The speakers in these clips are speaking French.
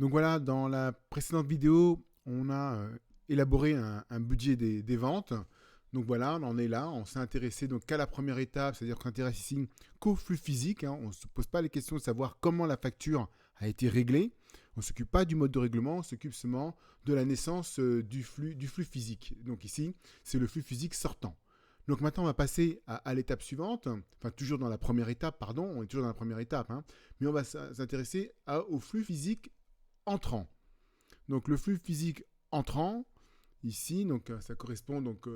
Donc voilà, dans la précédente vidéo, on a élaboré un budget des ventes. Donc voilà, on en est là, on s'est intéressé donc qu'à la première étape, c'est-à-dire qu'on s'intéresse ici qu'au flux physique. On ne se pose pas les questions de savoir comment la facture a été réglée. On ne s'occupe pas du mode de règlement, on s'occupe seulement de la naissance du flux physique. Donc ici, c'est le flux physique sortant. Donc maintenant, on va passer à l'étape suivante, enfin toujours dans la première étape, pardon, on est toujours dans la première étape, hein, mais on va s'intéresser au flux physique entrant. Donc le flux physique entrant, ici, donc ça correspond donc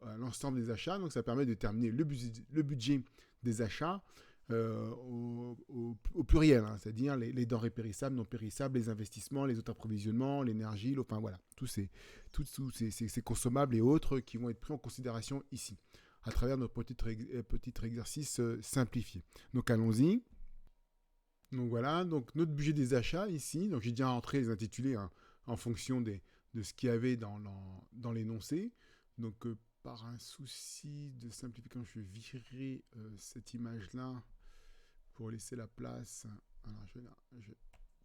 à l'ensemble des achats, donc ça permet de déterminer le budget des achats au pluriel, hein, c'est-à-dire les denrées périssables, non périssables, les investissements, les autres approvisionnements, l'énergie, enfin voilà, tous ces consommables et autres qui vont être pris en considération ici, à travers notre petit exercice simplifié. Donc allons-y. Donc voilà, donc notre budget des achats ici, donc j'ai déjà rentré les intitulés hein, en fonction de ce qu'il y avait dans l'énoncé. Donc par un souci de simplification, je vais virer cette image-là pour laisser la place. Alors je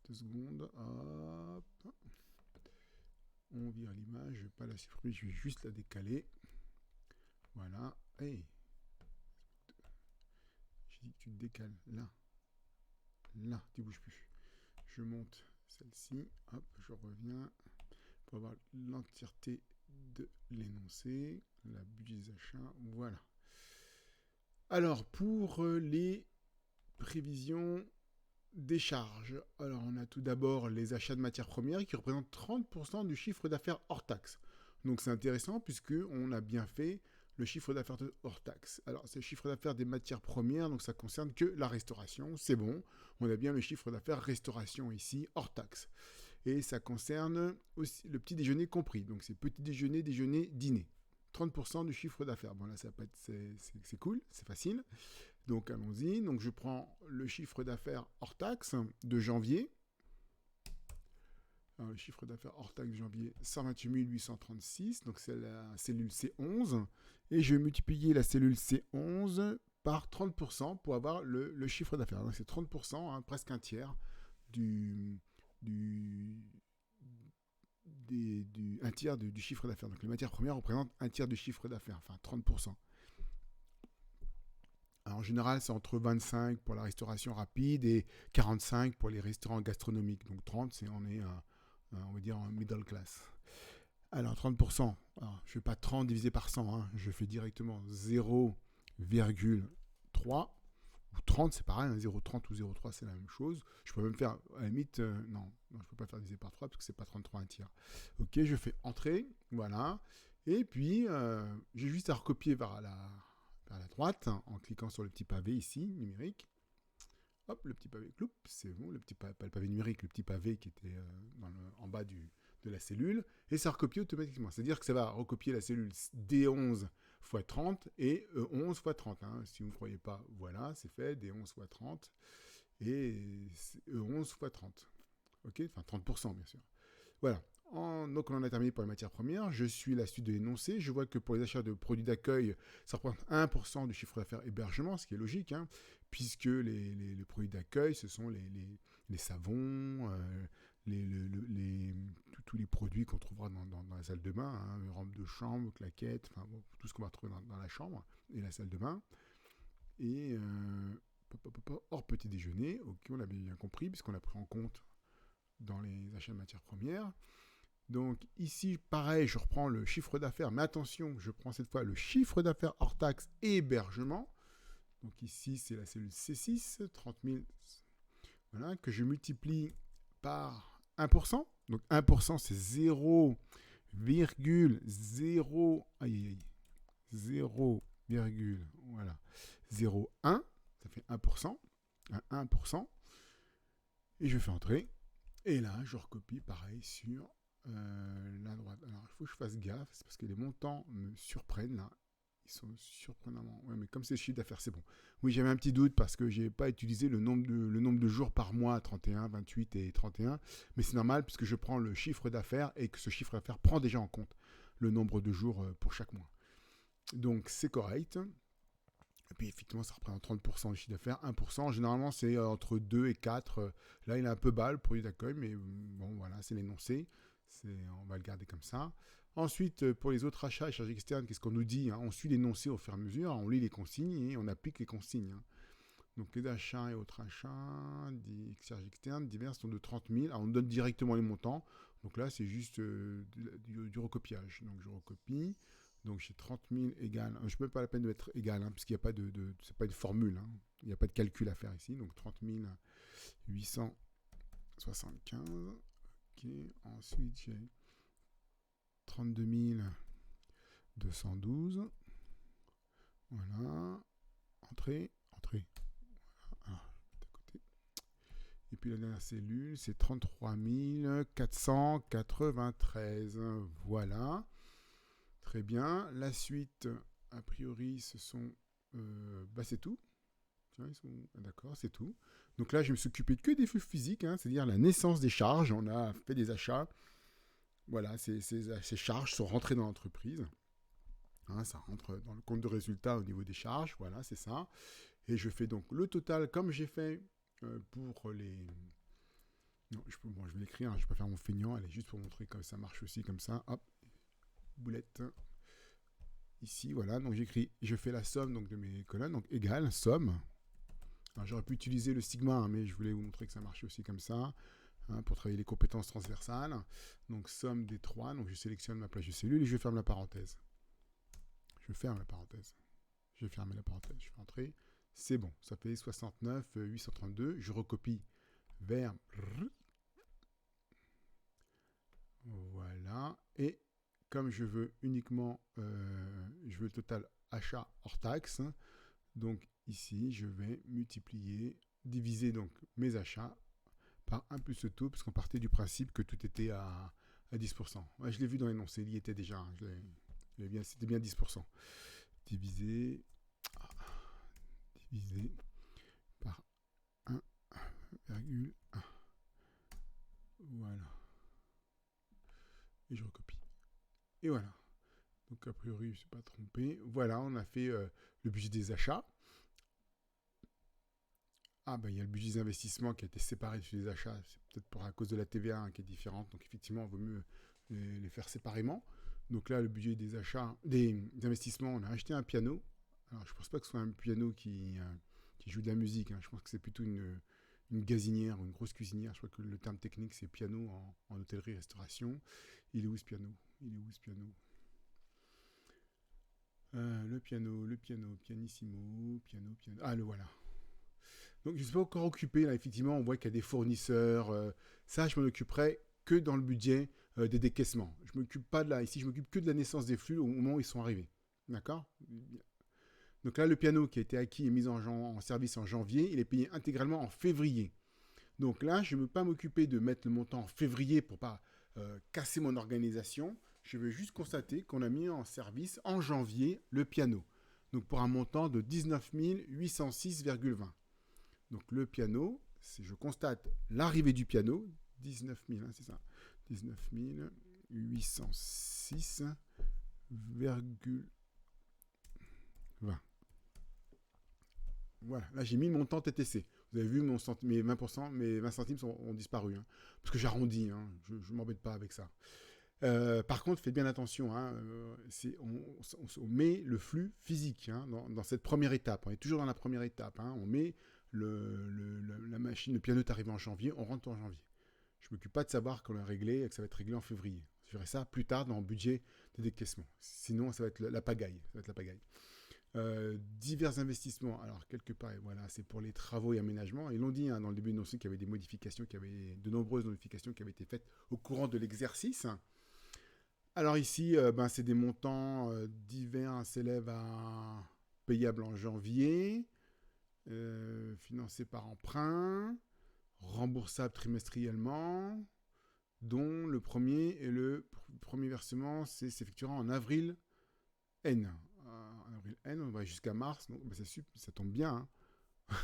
2 secondes, hop, on vire l'image, je ne vais pas la supprimer, je vais juste la décaler. Voilà, hey. J'ai dit que tu te décales là. Là, tu bouges plus. Je monte celle-ci, hop, je reviens pour avoir l'entièreté de l'énoncé, la budget des achats, voilà. Alors, pour les prévisions des charges, alors on a tout d'abord les achats de matières premières qui représentent 30% du chiffre d'affaires hors taxe. Donc c'est intéressant puisqu'on a bien fait le chiffre d'affaires hors taxe. Alors c'est le chiffre d'affaires des matières premières, donc ça concerne que la restauration, c'est bon. On a bien le chiffre d'affaires restauration ici, hors taxe. Et ça concerne aussi le petit déjeuner compris. Donc c'est petit déjeuner, déjeuner, dîner. 30% du chiffre d'affaires. Bon là, c'est cool, c'est facile. Donc allons-y. Donc je prends le chiffre d'affaires hors taxe de janvier. Alors, le chiffre d'affaires hors taxe de janvier, 128 836. Donc c'est la cellule C11. Et je vais multiplier la cellule C11 par 30% pour avoir le chiffre d'affaires. Donc c'est 30%, hein, presque un tiers un tiers du chiffre d'affaires. Donc les matières premières représentent un tiers du chiffre d'affaires, enfin 30%. Alors, en général, c'est entre 25 pour la restauration rapide et 45 pour les restaurants gastronomiques. Donc 30, on est on va dire en middle class. Alors 30%, alors, je ne fais pas 30 divisé par 100, hein, je fais directement 0,3. Ou 30, c'est pareil, hein, 0,30 ou 0,3, c'est la même chose. Je peux même faire, à la limite, non, je ne peux pas faire diviser par 3 parce que c'est pas 33 un tiers. Ok, je fais entrée, voilà. Et puis, j'ai juste à recopier vers la droite en cliquant sur le petit pavé ici, numérique. Hop, le petit pavé, cloup, c'est bon, pas le pavé numérique, le petit pavé qui était en bas de la cellule, et ça recopie automatiquement. C'est-à-dire que ça va recopier la cellule D11 x 30 et E11 x 30. Hein. Si vous ne croyez pas, voilà, c'est fait, D11 x 30 et E11 x 30. Ok, enfin 30% bien sûr. Voilà. Donc on en a terminé pour les matières premières. Je suis la suite de l'énoncé. Je vois que pour les achats de produits d'accueil, ça représente 1% du chiffre d'affaires hébergement, ce qui est logique, hein, puisque les produits d'accueil, ce sont les savons, tous les produits qu'on trouvera dans la salle de bain, hein, rampe de chambre, claquettes, enfin, bon, tout ce qu'on va trouver dans la chambre et la salle de bain. Et hors petit déjeuner, ok, on l'avait bien compris, puisqu'on l'a pris en compte dans les achats de matières premières. Donc ici, pareil, je reprends le chiffre d'affaires, mais attention, je prends cette fois le chiffre d'affaires hors taxe et hébergement. Donc ici, c'est la cellule C6, 30 000, voilà, que je multiplie par 1%. Donc 1%, c'est 0,0, aïe, 0, voilà, 0,1, ça fait 1%, 1%, et je fais entrer. Et là, je recopie pareil sur la droite. Alors, il faut que je fasse gaffe, c'est parce que les montants me surprennent là. Ils sont surprenamment. Ouais, mais comme c'est le chiffre d'affaires, c'est bon. Oui, j'avais un petit doute parce que je n'ai pas utilisé le nombre de jours par mois, 31, 28 et 31. Mais c'est normal puisque je prends le chiffre d'affaires et que ce chiffre d'affaires prend déjà en compte le nombre de jours pour chaque mois. Donc, c'est correct. Et puis effectivement, ça représente 30% du chiffre d'affaires. 1%, généralement, c'est entre 2 et 4. Là, il est un peu bas, le produit d'accueil, mais bon, voilà, c'est l'énoncé. On va le garder comme ça. Ensuite, pour les autres achats et charges externes, qu'est-ce qu'on nous dit, hein? On suit l'énoncé au fur et à mesure, on lit les consignes et on applique les consignes, hein. Donc les achats et autres achats, charges externes, diverses sont de 30 000. Alors on donne directement les montants. Donc là, c'est juste du recopiage. Donc je recopie. Donc j'ai 30 000 égale. Je ne mets pas la peine de mettre égal, hein, parce qu'il n'y a pas c'est pas une formule, hein. Il n'y a pas de calcul à faire ici. Donc 30 875. Ok. Ensuite, j'ai 32 212. Voilà. Entrée. Ah, d'à côté. Et puis la dernière cellule, c'est 33 493. Voilà. Très bien. La suite, a priori, ce sont... c'est tout. D'accord, c'est tout. Donc là, je me suis occupé que des flux physiques, hein, c'est-à-dire la naissance des charges. On a fait des achats. Voilà, ces charges sont rentrées dans l'entreprise. Hein, ça rentre dans le compte de résultat au niveau des charges. Voilà, c'est ça. Et je fais donc le total comme j'ai fait pour les... Non, je vais l'écrire, hein, je vais pas faire mon feignant. Allez, juste pour montrer que ça marche aussi comme ça. Hop, boulette. Ici, voilà. Donc j'écris, je fais la somme donc, de mes colonnes. Donc égale, somme. Alors, j'aurais pu utiliser le sigma, hein, mais je voulais vous montrer que ça marchait aussi comme ça, hein, pour travailler les compétences transversales. Donc somme des trois. Donc je sélectionne ma plage de cellule et je ferme la parenthèse. Je ferme la parenthèse. Je vais fermer la parenthèse. Je fais entrer. C'est bon. Ça fait 69 832. Je recopie vers... Voilà. Et comme je veux uniquement... je veux le total achat hors taxe. Donc ici, je vais multiplier, diviser donc mes achats par 1 plus le taux, parce qu'on partait du principe que tout était à 10%. Ouais, je l'ai vu dans l'énoncé, il y était déjà. Hein, c'était bien 10%. Divisé par 1,1. Voilà. Et je recopie. Et voilà. Donc a priori, je ne suis pas trompé. Voilà, on a fait le budget des achats. Ah ben il y a le budget des investissements qui a été séparé de celui des achats. C'est peut-être à cause de la TVA, hein, qui est différente. Donc effectivement, il vaut mieux les faire séparément. Donc là, le budget des achats, des investissements, on a acheté un piano. Alors je ne pense pas que ce soit un piano qui joue de la musique, hein. Je pense que c'est plutôt une gazinière ou une grosse cuisinière. Je crois que le terme technique, c'est piano en hôtellerie-restauration. Il est où ce piano? Le piano, pianissimo, piano. Ah, le voilà. Donc, je ne suis pas encore occupé. Là, effectivement, on voit qu'il y a des fournisseurs. Ça, je m'en occuperai que dans le budget des décaissements. Je ne m'occupe pas de là. Ici, je m'occupe que de la naissance des flux au moment où ils sont arrivés. D'accord? Donc là, le piano qui a été acquis et mis en service en janvier, il est payé intégralement en février. Donc là, je ne veux pas m'occuper de mettre le montant en février pour ne pas casser mon organisation. Je veux juste constater qu'on a mis en service en janvier le piano. Donc pour un montant de 19 806,20. Donc le piano, je constate l'arrivée du piano, 19 000, hein, c'est ça, 19 806,20. Voilà, là j'ai mis le montant TTC. Vous avez vu, mes 20%, mes 20 centimes ont disparu, hein, parce que j'arrondis, hein, je ne m'embête pas avec ça. Par contre, faites bien attention, hein, on met le flux physique, hein, dans cette première étape. On est toujours dans la première étape, hein, on met la machine, le piano est arrivé en janvier, on rentre en janvier. Je ne m'occupe pas de savoir qu'on l'a réglé et que ça va être réglé en février. Je ferai ça plus tard dans le budget de décaissement. Sinon, ça va être la pagaille. Divers investissements. Alors, quelque part, voilà, c'est pour les travaux et aménagements. Ils l'ont dit, hein, dans le début de l'annonce qu'il y avait des modifications, de nombreuses modifications qui avaient été faites au courant de l'exercice. Alors ici, c'est des montants divers, s'élèvent à payables en janvier, financés par emprunt, remboursables trimestriellement, dont le premier versement s'effectuera en avril N. En avril N, on va jusqu'à mars, donc ça tombe bien. Hein.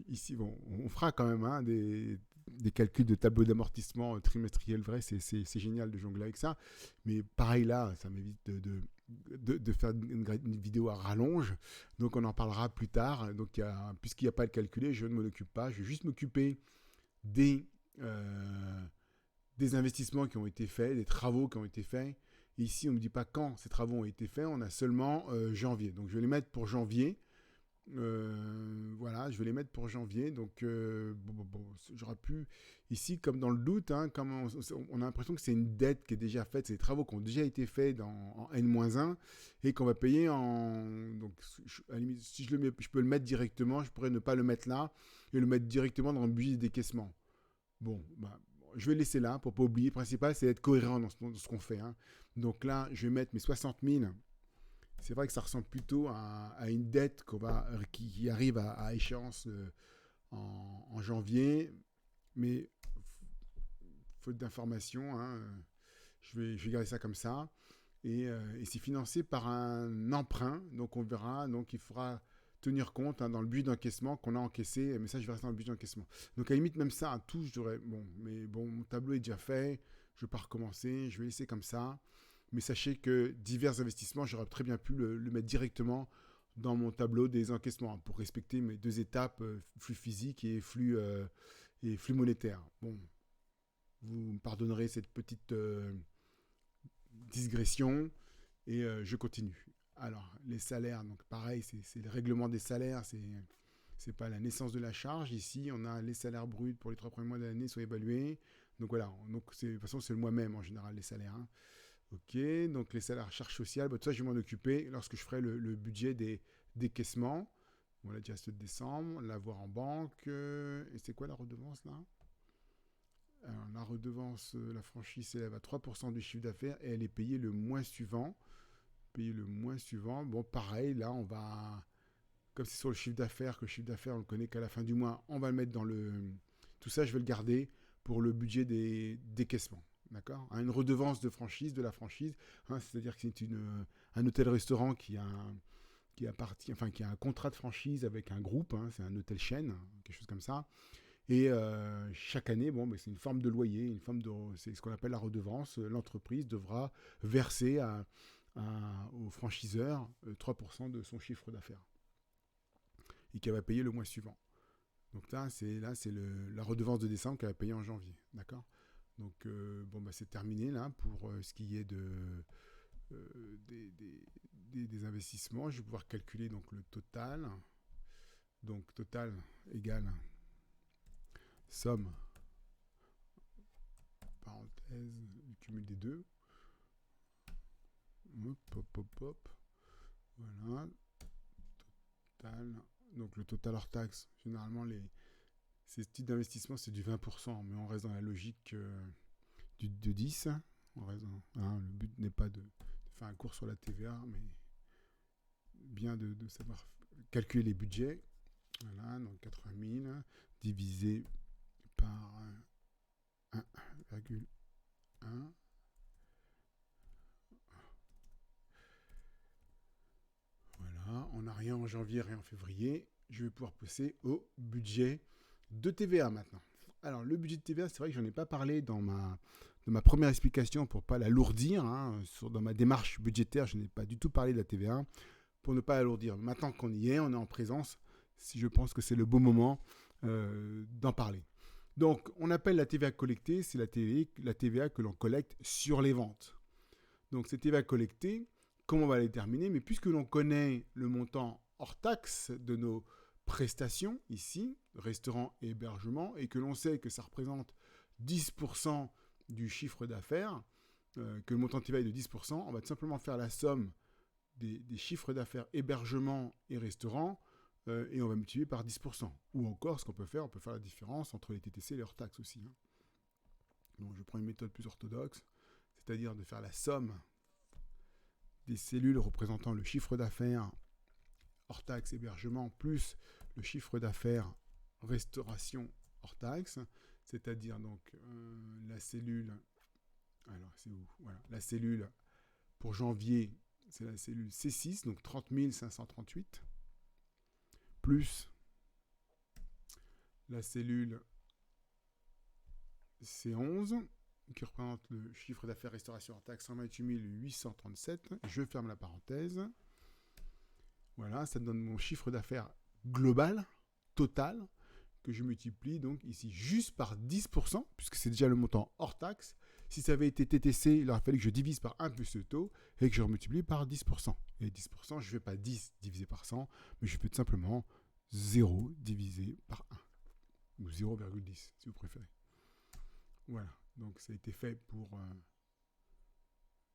Ici, bon, on fera quand même, hein, des calculs de tableau d'amortissement trimestriel vrai, c'est génial de jongler avec ça. Mais pareil là, ça m'évite de faire une vidéo à rallonge. Donc on en parlera plus tard. Donc puisqu'il n'y a pas à le calculer, je ne m'en occupe pas. Je vais juste m'occuper des, euh, des investissements qui ont été faits, des travaux qui ont été faits. Et ici, on ne me dit pas quand ces travaux ont été faits. On a seulement janvier. Donc je vais les mettre pour janvier. Voilà, je vais les mettre pour janvier. Donc, j'aurais pu, ici, comme dans le doute, hein, comme on a l'impression que c'est une dette qui est déjà faite, c'est des travaux qui ont déjà été faits en N-1 et qu'on va payer en. Donc, à la limite, si je peux le mettre directement, je pourrais ne pas le mettre là et le mettre directement dans le budget de décaissement. Bon, je vais laisser là pour ne pas oublier. Le principal, c'est d'être cohérent dans ce qu'on fait. Hein. Donc là, je vais mettre mes 60 000. C'est vrai que ça ressemble plutôt à une dette qui arrive à échéance en janvier, mais faute d'information, hein, je vais garder ça comme ça. Et c'est financé par un emprunt, donc on verra, donc il faudra tenir compte dans le budget d'encaissement qu'on a encaissé, mais ça je vais rester dans le budget d'encaissement. Donc à la limite même ça, à tout, je dirais, mon tableau est déjà fait, je ne vais pas recommencer, je vais laisser comme ça. Mais sachez que divers investissements, j'aurais très bien pu le mettre directement dans mon tableau des encaissements pour respecter mes deux étapes, flux physique et flux monétaire. Bon, vous me pardonnerez cette petite digression et je continue. Alors, les salaires, donc pareil, c'est le règlement des salaires, c'est pas la naissance de la charge. Ici, on a les salaires bruts pour les 3 premiers mois de l'année sont évalués. Donc voilà, de toute façon, c'est le mois même en général, les salaires. Hein. Ok, donc les salaires charges sociales, tout ça je vais m'en occuper lorsque je ferai le budget des décaissements. On l'a déjà ce décembre, l'avoir en banque. Et c'est quoi la redevance là? Alors, la redevance, la franchise s'élève à 3% du chiffre d'affaires et elle est payée le mois suivant. Bon, pareil, là on va, comme c'est sur le chiffre d'affaires, que le chiffre d'affaires on le connaît qu'à la fin du mois, on va le mettre dans le. Tout ça je vais le garder pour le budget des décaissements. D'accord, hein, une redevance de franchise, de la franchise, hein, c'est-à-dire que c'est un hôtel-restaurant qui a un contrat de franchise avec un groupe, hein, c'est un hôtel chaîne, quelque chose comme ça. Et chaque année, c'est une forme de loyer, c'est ce qu'on appelle la redevance. L'entreprise devra verser au franchiseur 3% de son chiffre d'affaires et qu'elle va payer le mois suivant. Donc là, c'est la redevance de décembre qu'elle va payer en janvier, d'accord. Donc, c'est terminé là pour ce qui est des investissements. Je vais pouvoir calculer donc le total. Donc, total égale somme, parenthèse, du cumul des deux. Hop. Voilà. Total. Donc, le total hors taxe, généralement, ces types d'investissement, c'est du 20%, mais on reste dans la logique de 10. Le but n'est pas de faire un cours sur la TVA, mais bien de savoir calculer les budgets. Voilà, donc 80 000 divisé par 1,1. Voilà, on n'a rien en janvier, rien en février. Je vais pouvoir passer au budget de TVA maintenant. Alors, le budget de TVA, c'est vrai que je n'en ai pas parlé dans ma première explication pour ne pas l'alourdir. Hein, dans ma démarche budgétaire, je n'ai pas du tout parlé de la TVA pour ne pas l'alourdir. Maintenant qu'on y est, on est en présence, si je pense que c'est le bon moment d'en parler. Donc, on appelle la TVA collectée, c'est la TVA que l'on collecte sur les ventes. Donc, cette TVA collectée, comment on va la déterminer? Mais puisque l'on connaît le montant hors taxe de nos prestations, ici, restaurant et hébergement, et que l'on sait que ça représente 10% du chiffre d'affaires, que le montant de TVA est de 10%, on va tout simplement faire la somme des chiffres d'affaires hébergement et restaurant, et on va multiplier par 10%. Ou encore, ce qu'on peut faire, on peut faire la différence entre les TTC et les hors taxes aussi. Hein. Donc je prends une méthode plus orthodoxe, c'est-à-dire de faire la somme des cellules représentant le chiffre d'affaires hors taxe hébergement plus le chiffre d'affaires restauration hors taxe, c'est-à-dire donc la cellule. Alors c'est où? Voilà, la cellule pour janvier, c'est la cellule C6, donc 30 538, plus la cellule C11, qui représente le chiffre d'affaires restauration hors taxe 128 837. Je ferme la parenthèse. Voilà, ça donne mon chiffre d'affaires global, total, que je multiplie donc ici juste par 10%, puisque c'est déjà le montant hors taxe. Si ça avait été TTC, il aurait fallu que je divise par 1 plus le taux et que je remultiplie par 10%. Et 10%, je ne fais pas 10 divisé par 100, mais je fais tout simplement 0 divisé par 1. Ou 0,10 si vous préférez. Voilà, donc ça a été fait pour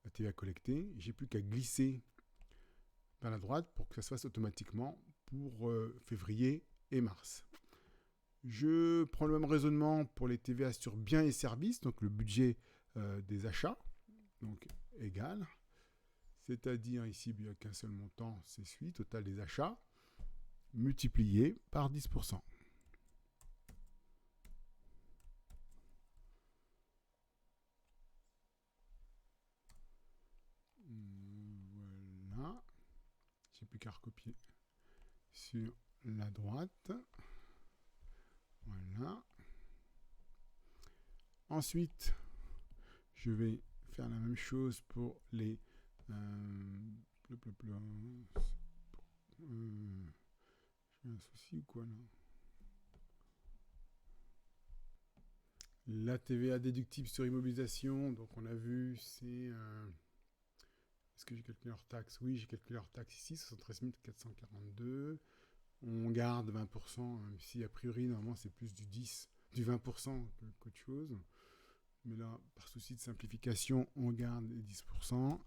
la TVA collectée. J'ai plus qu'à glisser vers la droite pour que ça se fasse automatiquement pour février et mars. Je prends le même raisonnement pour les TVA sur biens et services, donc le budget des achats, donc égal. C'est-à-dire ici, il n'y a qu'un seul montant, c'est celui, total des achats, multiplié par 10%. Voilà. J'ai plus qu'à recopier sur la droite. Voilà. Ensuite, je vais faire la même chose pour les... j'ai un souci ou quoi là? La TVA déductible sur immobilisation, donc on a vu, c'est... est-ce que j'ai calculé hors taxe? Oui, j'ai calculé hors taxe ici, 73 442. On garde 20%, même si a priori, normalement, c'est plus du 20% qu'autre chose. Mais là, par souci de simplification, on garde les 10%.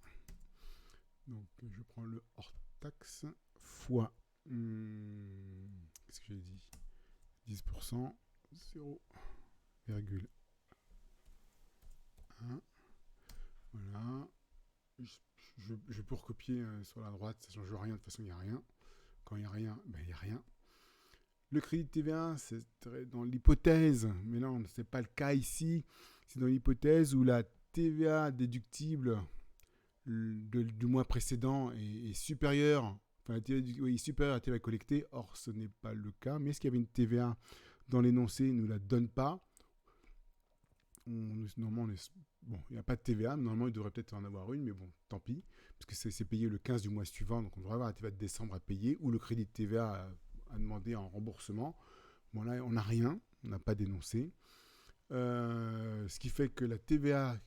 Donc, je prends le hors taxe fois... qu'est-ce que j'ai dit? 10%, 0,1. Voilà. Je peux recopier sur la droite, ça ne change rien, de toute façon, il n'y a rien. Quand il n'y a rien, ben, il n'y a rien. Le crédit de TVA, c'est dans l'hypothèse, mais non, ce n'est pas le cas ici, c'est dans l'hypothèse où la TVA déductible du mois précédent est supérieure, enfin, la TVA est supérieure à la TVA collectée. Or, ce n'est pas le cas. Mais est-ce qu'il y avait une TVA dans l'énoncé? Il ne nous la donne pas. Normalement, bon, il n'y a pas de TVA. Normalement, il devrait peut-être en avoir une, mais bon, tant pis, parce que c'est payé le 15 du mois suivant, donc on devrait avoir la TVA de décembre à payer, ou le crédit de TVA à demander en remboursement. Bon, là, on n'a rien, on n'a pas d'énoncé. Ce qui fait que la TVA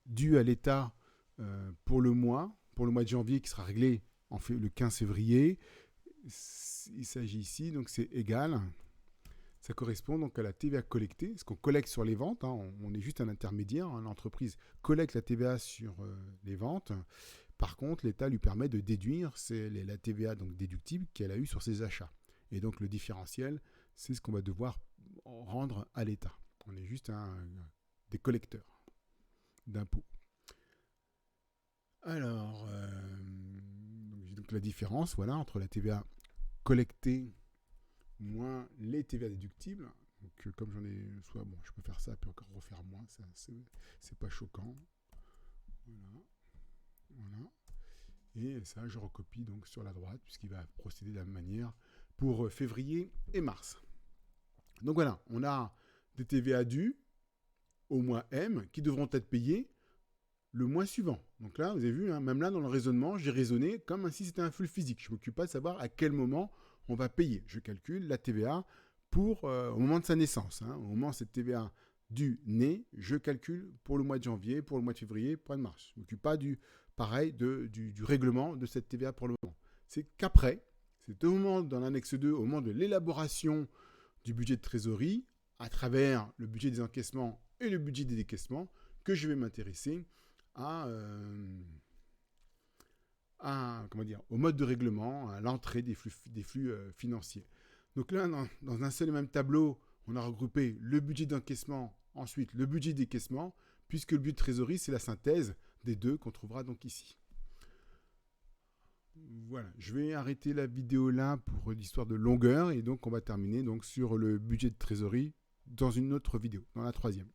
due à l'État pour le mois de janvier, qui sera réglé le 15 février, il s'agit ici, donc c'est égal. Ça correspond donc à la TVA collectée, ce qu'on collecte sur les ventes. On est juste un intermédiaire. L'entreprise collecte la TVA sur les ventes. Par contre, l'État lui permet de déduire la TVA donc déductible qu'elle a eue sur ses achats. Et donc le différentiel, c'est ce qu'on va devoir rendre à l'État. On est juste des collecteurs d'impôts. Alors, donc la différence, voilà, entre la TVA collectée moins les TVA déductibles. Donc, comme j'en ai soit, bon, je peux faire ça, puis encore refaire moins, ça, c'est pas choquant. Voilà. Et ça, je recopie donc sur la droite, puisqu'il va procéder de la même manière pour février et mars. Donc voilà, on a des TVA dus au mois M qui devront être payés le mois suivant. Donc là, vous avez vu, même là, dans le raisonnement, j'ai raisonné comme si c'était un flux physique. Je ne m'occupe pas de savoir à quel moment on va payer. Je calcule la TVA au moment de sa naissance. Au moment où cette TVA due naît, je calcule pour le mois de janvier, pour le mois de février, pour le mois de mars. Je ne m'occupe pas du règlement de cette TVA pour le moment. C'est qu'après, c'est au moment, dans l'annexe 2, au moment de l'élaboration du budget de trésorerie, à travers le budget des encaissements et le budget des décaissements, que je vais m'intéresser au mode de règlement, à l'entrée des flux financiers. Donc là, dans un seul et même tableau, on a regroupé le budget d'encaissement, ensuite le budget de décaissement, puisque le budget de trésorerie, c'est la synthèse des deux qu'on trouvera donc ici. Voilà, je vais arrêter la vidéo là pour l'histoire de longueur, et donc on va terminer donc sur le budget de trésorerie dans une autre vidéo, dans la 3e.